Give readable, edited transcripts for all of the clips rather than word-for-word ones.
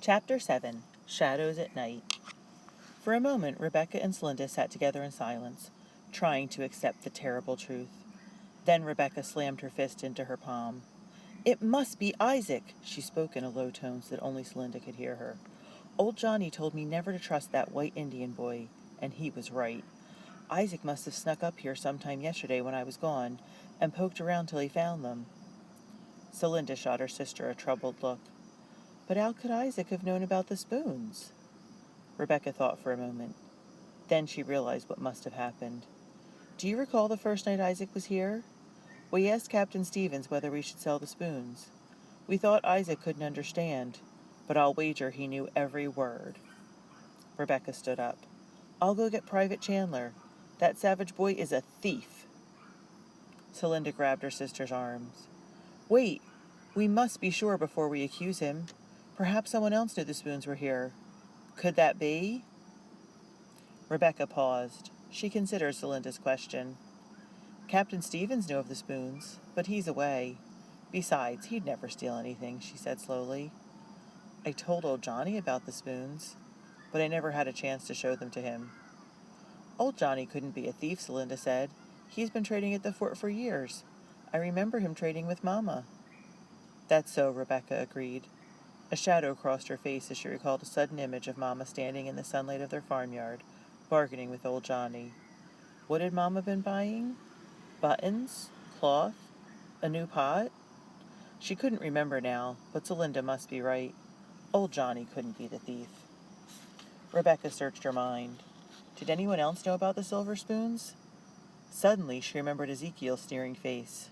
Chapter 7. Shadows at Night. For a moment, Rebecca and Celinda sat together in silence, trying to accept the terrible truth. Then Rebecca slammed her fist into her palm. "It must be Isaac," she spoke in a low tone so that only Celinda could hear her. "Old Johnny told me never to trust that white Indian boy, and he was right. Isaac must have snuck up here sometime yesterday when I was gone, and poked around till he found them." Celinda shot her sister a troubled look. "But how could Isaac have known about the spoons?" Rebecca thought for a moment. Then she realized what must have happened. "Do you recall the first night Isaac was here? We asked Captain Stevens whether we should sell the spoons. We thought Isaac couldn't understand, but I'll wager he knew every word." Rebecca stood up. "I'll go get Private Chandler. That savage boy is a thief." Celinda grabbed her sister's arms. "Wait, we must be sure before we accuse him. Perhaps someone else knew the spoons were here. Could that be?" Rebecca paused. She considered Celinda's question. "Captain Stevens knew of the spoons, but he's away. Besides, he'd never steal anything," she said slowly. "I told old Johnny about the spoons, but I never had a chance to show them to him." "Old Johnny couldn't be a thief," Celinda said. "He's been trading at the fort for years. I remember him trading with Mama." "That's so," Rebecca agreed. A shadow crossed her face as she recalled a sudden image of Mama standing in the sunlight of their farmyard, bargaining with old Johnny. What had Mama been buying? Buttons? Cloth? A new pot? She couldn't remember now, but Celinda must be right. Old Johnny couldn't be the thief. Rebecca searched her mind. Did anyone else know about the silver spoons? Suddenly she remembered Ezekiel's sneering face.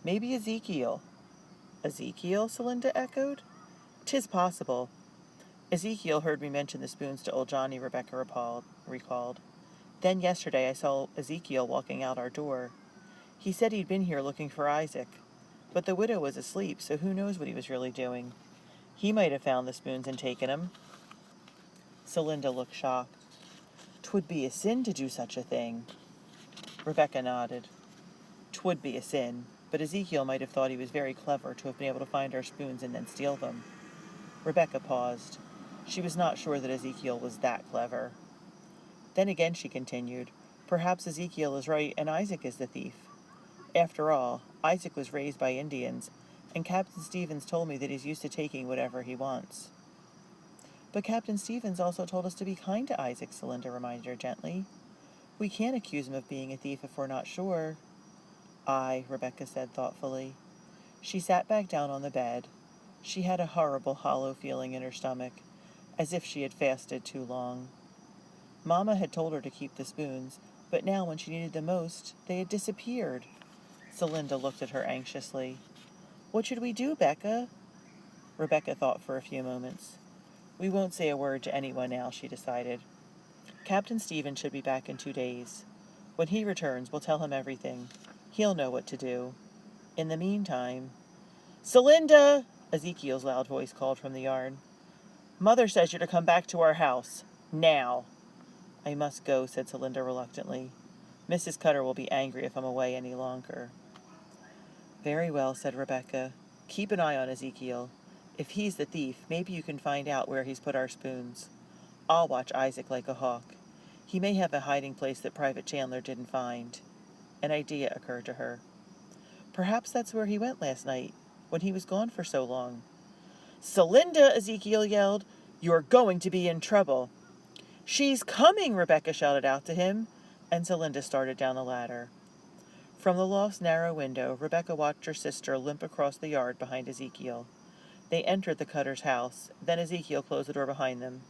Maybe Ezekiel. "Ezekiel?" Celinda echoed. "'Tis possible. Ezekiel heard me mention the spoons to old Johnny," Rebecca recalled. "Then yesterday I saw Ezekiel walking out our door. He said he'd been here looking for Isaac. But the widow was asleep, so who knows what he was really doing. He might have found the spoons and taken 'em." Celinda looked shocked. "'Twould be a sin to do such a thing." Rebecca nodded. "'Twould be a sin, but Ezekiel might have thought he was very clever to have been able to find our spoons and then steal them." Rebecca paused. She was not sure that Ezekiel was that clever. Then again, she continued, perhaps Ezekiel is right and Isaac is the thief. After all, Isaac was raised by Indians, and Captain Stevens told me that he's used to taking whatever he wants. "But Captain Stevens also told us to be kind to Isaac," Celinda reminded her gently. "We can't accuse him of being a thief if we're not sure." "Aye," Rebecca said thoughtfully. She sat back down on the bed. She had a horrible hollow feeling in her stomach, as if she had fasted too long. Mama had told her to keep the spoons, but now when she needed them most, they had disappeared. Celinda looked at her anxiously. "What should we do, Becca?" Rebecca thought for a few moments. "We won't say a word to anyone now," she decided. "Captain Stevens should be back in 2 days. When he returns, we'll tell him everything. He'll know what to do. In the meantime—" "Celinda!" Ezekiel's loud voice called from the yard. "Mother says you're to come back to our house. Now." "I must go," said Celinda reluctantly. "Mrs. Cutter will be angry if I'm away any longer." "Very well," said Rebecca. "Keep an eye on Ezekiel. If he's the thief, maybe you can find out where he's put our spoons. I'll watch Isaac like a hawk. He may have a hiding place that Private Chandler didn't find." An idea occurred to her. "Perhaps that's where he went last night, when he was gone for so long." "Celinda!" Ezekiel yelled. "You're going to be in trouble." "She's coming!" Rebecca shouted out to him, and Celinda started down the ladder. From the loft's narrow window, Rebecca watched her sister limp across the yard behind Ezekiel. They entered the Cutter's house, then Ezekiel closed the door behind them.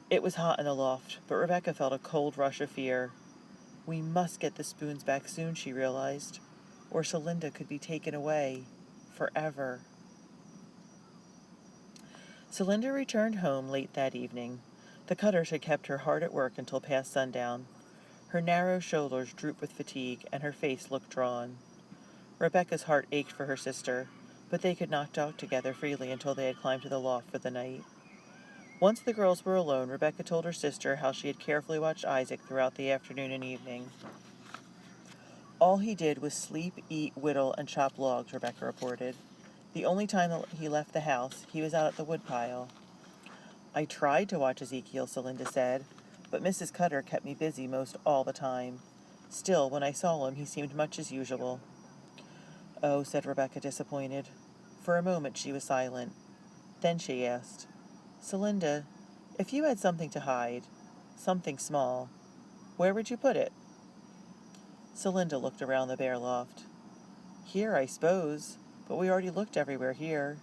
It was hot in the loft, but Rebecca felt a cold rush of fear. We must get the spoons back soon, she realized, or Celinda could be taken away forever. Celinda returned home late that evening. The Cutters had kept her hard at work until past sundown. Her narrow shoulders drooped with fatigue, and her face looked drawn. Rebecca's heart ached for her sister, but they could not talk together freely until they had climbed to the loft for the night. Once the girls were alone, Rebecca told her sister how she had carefully watched Isaac throughout the afternoon and evening. "All he did was sleep, eat, whittle, and chop logs," Rebecca reported. "The only time that he left the house, he was out at the woodpile. I tried to watch Ezekiel, Celinda said, but Mrs. Cutter kept me busy most all the time. Still, when I saw him, he seemed much as usual. Oh, said Rebecca, disappointed. For a moment she was silent. Then she asked, Celinda, if you had something to hide, something small, where would you put it? Celinda looked around the bare loft. Here, I suppose, but we already looked everywhere here.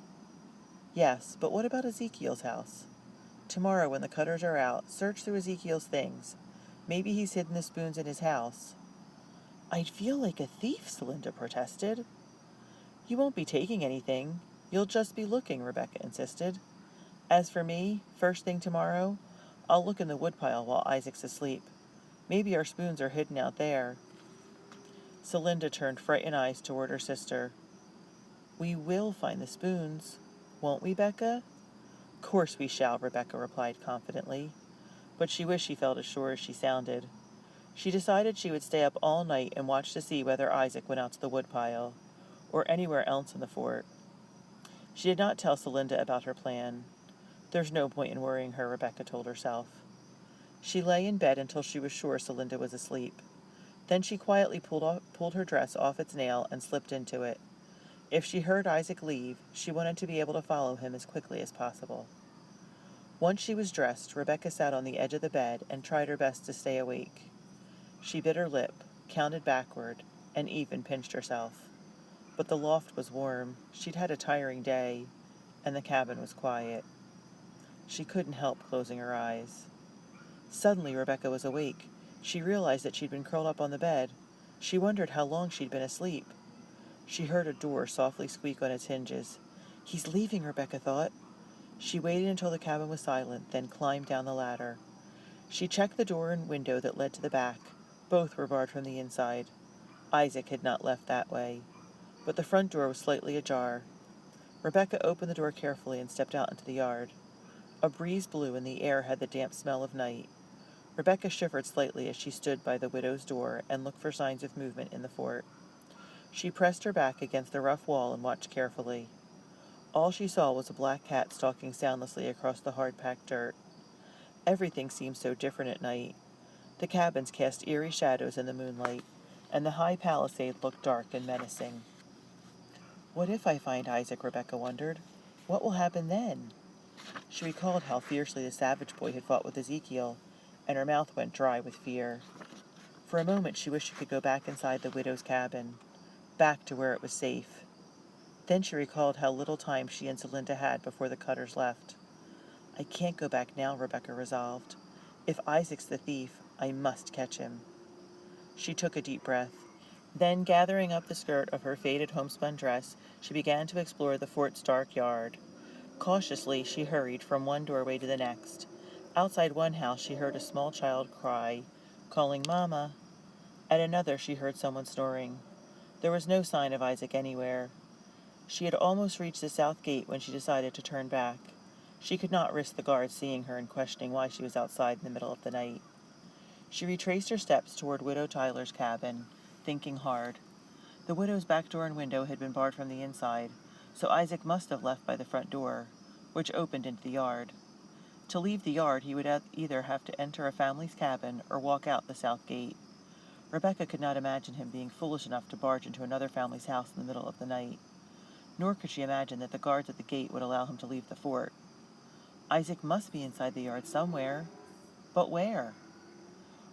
Yes, but what about Ezekiel's house? Tomorrow, when the Cutters are out, search through Ezekiel's things. Maybe he's hidden the spoons in his house. I'd feel like a thief, Celinda protested. You won't be taking anything. You'll just be looking, Rebecca insisted. As for me, first thing tomorrow, I'll look in the woodpile while Isaac's asleep. Maybe our spoons are hidden out there. Celinda turned frightened eyes toward her sister. We will find the spoons, won't we, Becca? Course we shall, Rebecca replied confidently, but she wished she felt as sure as she sounded. She decided she would stay up all night and watch to see whether Isaac went out to the woodpile, or anywhere else in the fort. She did not tell Celinda about her plan. There's no point in worrying her, Rebecca told herself. She lay in bed until she was sure Celinda was asleep. Then she quietly pulled her dress off its nail and slipped into it. If she heard Isaac leave, she wanted to be able to follow him as quickly as possible. Once she was dressed, Rebecca sat on the edge of the bed and tried her best to stay awake. She bit her lip, counted backward, and even pinched herself. But the loft was warm, she'd had a tiring day, and the cabin was quiet. She couldn't help closing her eyes. Suddenly Rebecca was awake. She realized that she'd been curled up on the bed. She wondered how long she'd been asleep. She heard a door softly squeak on its hinges. He's leaving, Rebecca thought. She waited until the cabin was silent, then climbed down the ladder. She checked the door and window that led to the back. Both were barred from the inside. Isaac had not left that way, but the front door was slightly ajar. Rebecca opened the door carefully and stepped out into the yard. A breeze blew and the air had the damp smell of night. Rebecca shivered slightly as she stood by the widow's door and looked for signs of movement in the fort. She pressed her back against the rough wall and watched carefully. All she saw was a black cat stalking soundlessly across the hard-packed dirt. Everything seemed so different at night. The cabins cast eerie shadows in the moonlight, and the high palisade looked dark and menacing. What if I find Isaac, Rebecca wondered. What will happen then? She recalled how fiercely the savage boy had fought with Ezekiel, and her mouth went dry with fear. For a moment she wished she could go back inside the widow's cabin, back to where it was safe. Then she recalled how little time she and Celinda had before the Cutters left. I can't go back now, Rebecca resolved. If Isaac's the thief, I must catch him. She took a deep breath. Then, gathering up the skirt of her faded homespun dress, she began to explore the fort's dark yard. Cautiously, she hurried from one doorway to the next. Outside one house, she heard a small child cry, calling Mama. At another, she heard someone snoring. There was no sign of Isaac anywhere. She had almost reached the south gate when she decided to turn back. She could not risk the guards seeing her and questioning why she was outside in the middle of the night. She retraced her steps toward Widow Tyler's cabin, thinking hard. The widow's back door and window had been barred from the inside, so Isaac must have left by the front door, which opened into the yard. To leave the yard, he would either have to enter a family's cabin or walk out the south gate. Rebecca could not imagine him being foolish enough to barge into another family's house in the middle of the night. Nor could she imagine that the guards at the gate would allow him to leave the fort. Isaac must be inside the yard somewhere. But where?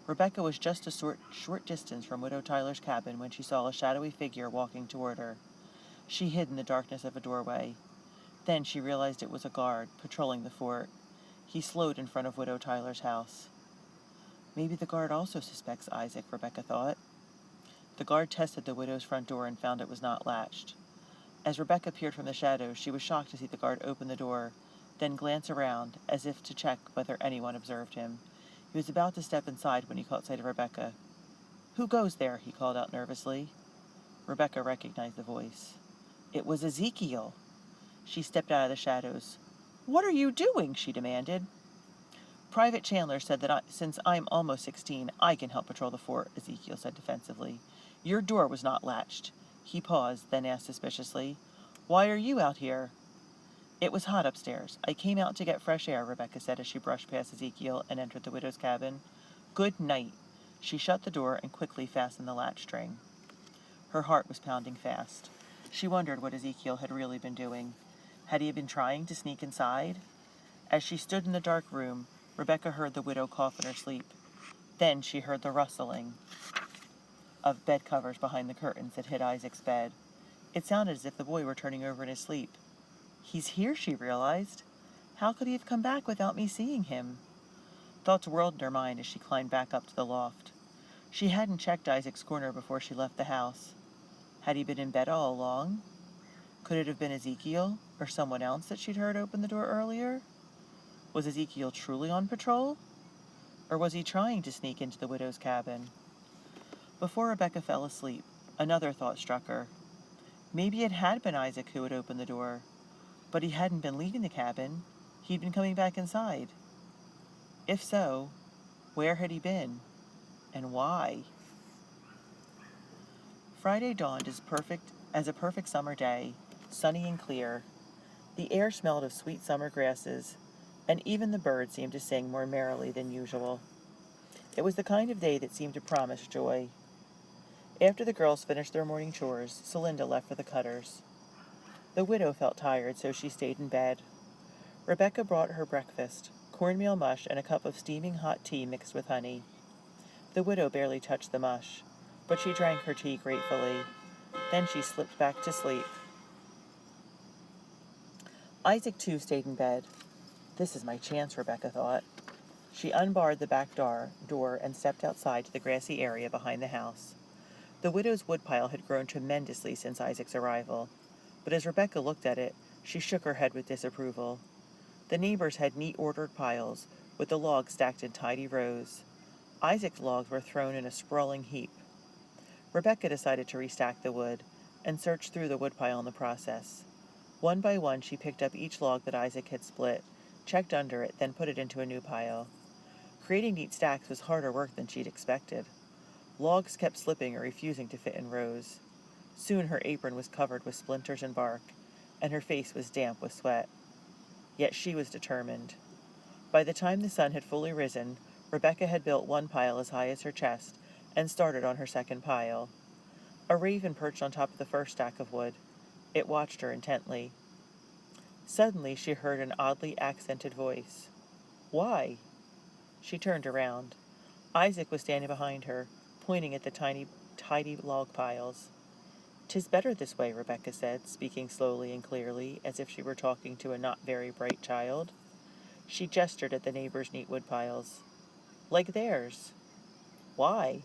Rebecca was just a short distance from Widow Tyler's cabin when she saw a shadowy figure walking toward her. She hid in the darkness of a doorway. Then she realized it was a guard, patrolling the fort. He slowed in front of Widow Tyler's house. Maybe the guard also suspects Isaac, Rebecca thought. The guard tested the widow's front door and found it was not latched. As Rebecca peered from the shadows, she was shocked to see the guard open the door, then glance around, as if to check whether anyone observed him. He was about to step inside when he caught sight of Rebecca. "Who goes there?" he called out nervously. Rebecca recognized the voice. It was Ezekiel. She stepped out of the shadows. "What are you doing?" she demanded. "Private Chandler said that since I'm almost 16, I can help patrol the fort," Ezekiel said defensively. "Your door was not latched." He paused, then asked suspiciously, "Why are you out here?" It was hot upstairs. I came out to get fresh air, Rebecca said as she brushed past Ezekiel and entered the widow's cabin. Good night. She shut the door and quickly fastened the latch string. Her heart was pounding fast. She wondered what Ezekiel had really been doing. Had he been trying to sneak inside? As she stood in the dark room, Rebecca heard the widow cough in her sleep. Then she heard the rustling of bed covers behind the curtains that hid Isaac's bed. It sounded as if the boy were turning over in his sleep. He's here, she realized. How could he have come back without me seeing him? Thoughts whirled in her mind as she climbed back up to the loft. She hadn't checked Isaac's corner before she left the house. Had he been in bed all along? Could it have been Ezekiel or someone else that she'd heard open the door earlier? Was Ezekiel truly on patrol? Or was he trying to sneak into the widow's cabin? Before Rebecca fell asleep, another thought struck her. Maybe it had been Isaac who had opened the door, but he hadn't been leaving the cabin. He'd been coming back inside. If so, where had he been? And why? Friday dawned as a perfect summer day, sunny and clear. The air smelled of sweet summer grasses, and even the birds seemed to sing more merrily than usual. It was the kind of day that seemed to promise joy. After the girls finished their morning chores, Celinda left for the Cutters. The widow felt tired, so she stayed in bed. Rebecca brought her breakfast, cornmeal mush and a cup of steaming hot tea mixed with honey. The widow barely touched the mush, but she drank her tea gratefully. Then she slipped back to sleep. Isaac, too, stayed in bed. This is my chance, Rebecca thought. She unbarred the back door and stepped outside to the grassy area behind the house. The widow's woodpile had grown tremendously since Isaac's arrival, but as Rebecca looked at it, she shook her head with disapproval. The neighbors had neat ordered piles, with the logs stacked in tidy rows. Isaac's logs were thrown in a sprawling heap. Rebecca decided to restack the wood, and searched through the woodpile in the process. One by one, she picked up each log that Isaac had split, checked under it, then put it into a new pile. Creating neat stacks was harder work than she'd expected. Logs kept slipping or refusing to fit in rows. Soon her apron was covered with splinters and bark, and her face was damp with sweat. Yet she was determined. By the time the sun had fully risen, Rebecca had built one pile as high as her chest and started on her second pile. A raven perched on top of the first stack of wood. It watched her intently. Suddenly she heard an oddly accented voice. Why? She turned around. Isaac was standing behind her, pointing at the tidy log piles. "'Tis better this way," Rebecca said, speaking slowly and clearly, as if she were talking to a not very bright child. She gestured at the neighbors' neat wood piles. "Like theirs." "Why?"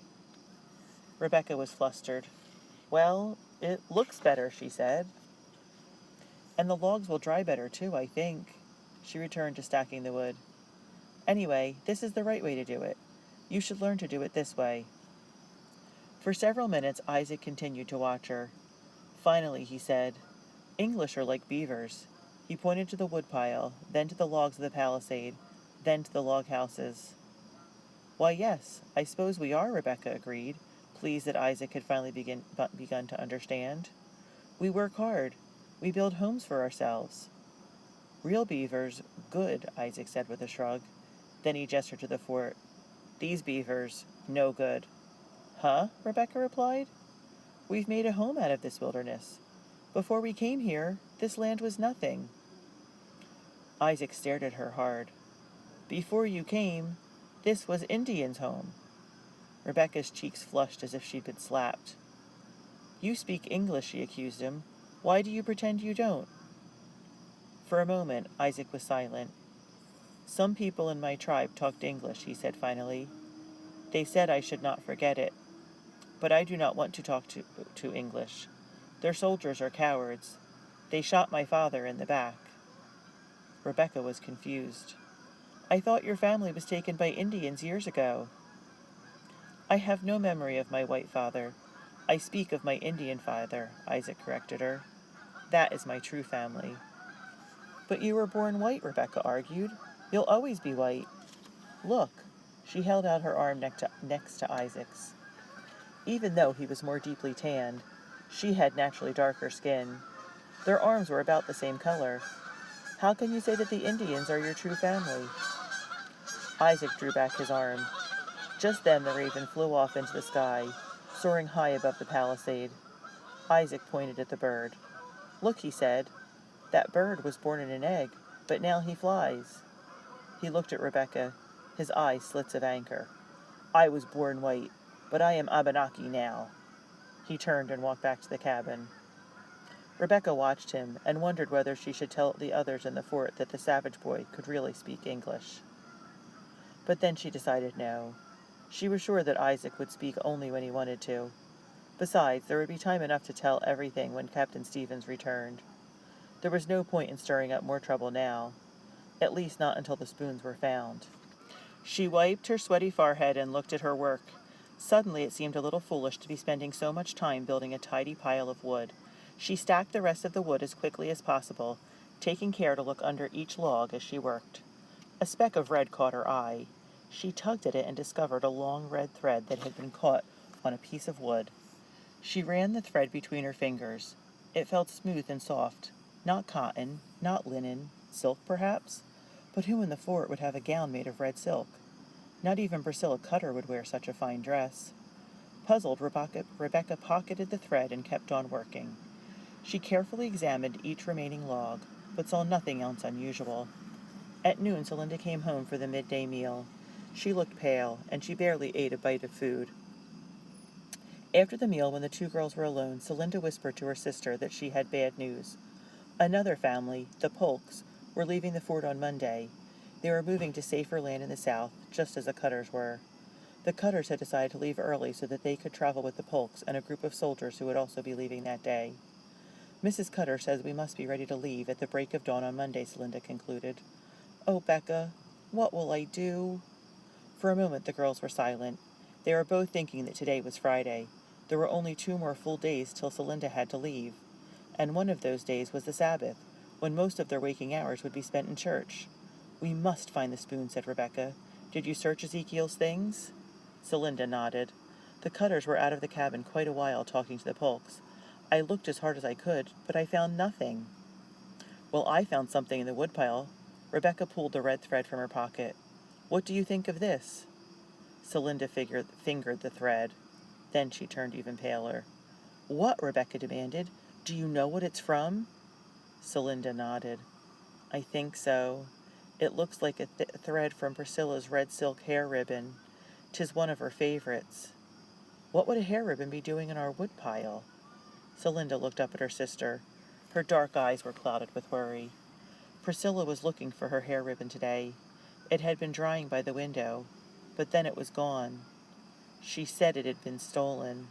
Rebecca was flustered. "Well, it looks better," she said. "And the logs will dry better, too, I think." She returned to stacking the wood. "Anyway, this is the right way to do it. You should learn to do it this way." For several minutes, Isaac continued to watch her. Finally, he said, "English are like beavers." He pointed to the woodpile, then to the logs of the palisade, then to the log houses. "Why, yes, I suppose we are," Rebecca agreed, pleased that Isaac had finally begun to understand. "We work hard. We build homes for ourselves." "Real beavers, good," Isaac said with a shrug. Then he gestured to the fort. "These beavers, no good." "Huh?" Rebecca replied. "We've made a home out of this wilderness. Before we came here, this land was nothing." Isaac stared at her hard. "Before you came, this was Indian's home." Rebecca's cheeks flushed as if she'd been slapped. "You speak English," she accused him. "Why do you pretend you don't?" For a moment, Isaac was silent. "Some people in my tribe talked English," he said finally. "They said I should not forget it. But I do not want to talk to English. Their soldiers are cowards. They shot my father in the back." Rebecca was confused. "I thought your family was taken by Indians years ago." "I have no memory of my white father. I speak of my Indian father," Isaac corrected her. "That is my true family." "But you were born white," Rebecca argued. "You'll always be white. Look." She held out her arm next to Isaac's. Even though he was more deeply tanned, she had naturally darker skin. Their arms were about the same color. How can you say that the Indians are your true family? Isaac drew back his arm. Just then the raven flew off into the sky, soaring high above the palisade. Isaac pointed at the bird. Look, he said. That bird was born in an egg, but now he flies. He looked at Rebecca, his eyes slits of anger. I was born white, but I am Abenaki now. He turned and walked back to the cabin. Rebecca watched him and wondered whether she should tell the others in the fort that the savage boy could really speak English. But then she decided no. She was sure that Isaac would speak only when he wanted to. Besides, there would be time enough to tell everything when Captain Stevens returned. There was no point in stirring up more trouble now, at least not until the spoons were found. She wiped her sweaty forehead and looked at her work. Suddenly it seemed a little foolish to be spending so much time building a tidy pile of wood. She stacked the rest of the wood as quickly as possible, taking care to look under each log as she worked. A speck of red caught her eye. She tugged at it and discovered a long red thread that had been caught on a piece of wood. She ran the thread between her fingers. It felt smooth and soft. Not cotton, not linen, silk perhaps? But who in the fort would have a gown made of red silk? Not even Priscilla Cutter would wear such a fine dress. Puzzled, Rebecca pocketed the thread and kept on working. She carefully examined each remaining log, but saw nothing else unusual. At noon, Celinda came home for the midday meal. She looked pale, and she barely ate a bite of food. After the meal, when the two girls were alone, Celinda whispered to her sister that she had bad news. Another family, the Polks, were leaving the fort on Monday. They were moving to safer land in the south, just as the Cutters were. The Cutters had decided to leave early so that they could travel with the Polks and a group of soldiers who would also be leaving that day. Mrs. Cutter says we must be ready to leave at the break of dawn on Monday, Celinda concluded. Oh, Becca, what will I do? For a moment the girls were silent. They were both thinking that today was Friday. There were only 2 more full days till Celinda had to leave. And one of those days was the Sabbath, when most of their waking hours would be spent in church. We must find the spoon, said Rebecca. Did you search Ezekiel's things? Celinda nodded. The Cutters were out of the cabin quite a while talking to the Polks. I looked as hard as I could, but I found nothing. Well, I found something in the woodpile. Rebecca pulled the red thread from her pocket. What do you think of this? Celinda fingered the thread. Then she turned even paler. What? Rebecca demanded. Do you know what it's from? Celinda nodded. I think so. It looks like a thread from Priscilla's red silk hair ribbon. 'Tis one of her favorites. What would a hair ribbon be doing in our woodpile? Celinda looked up at her sister. Her dark eyes were clouded with worry. Priscilla was looking for her hair ribbon today. It had been drying by the window, but then it was gone. She said it had been stolen.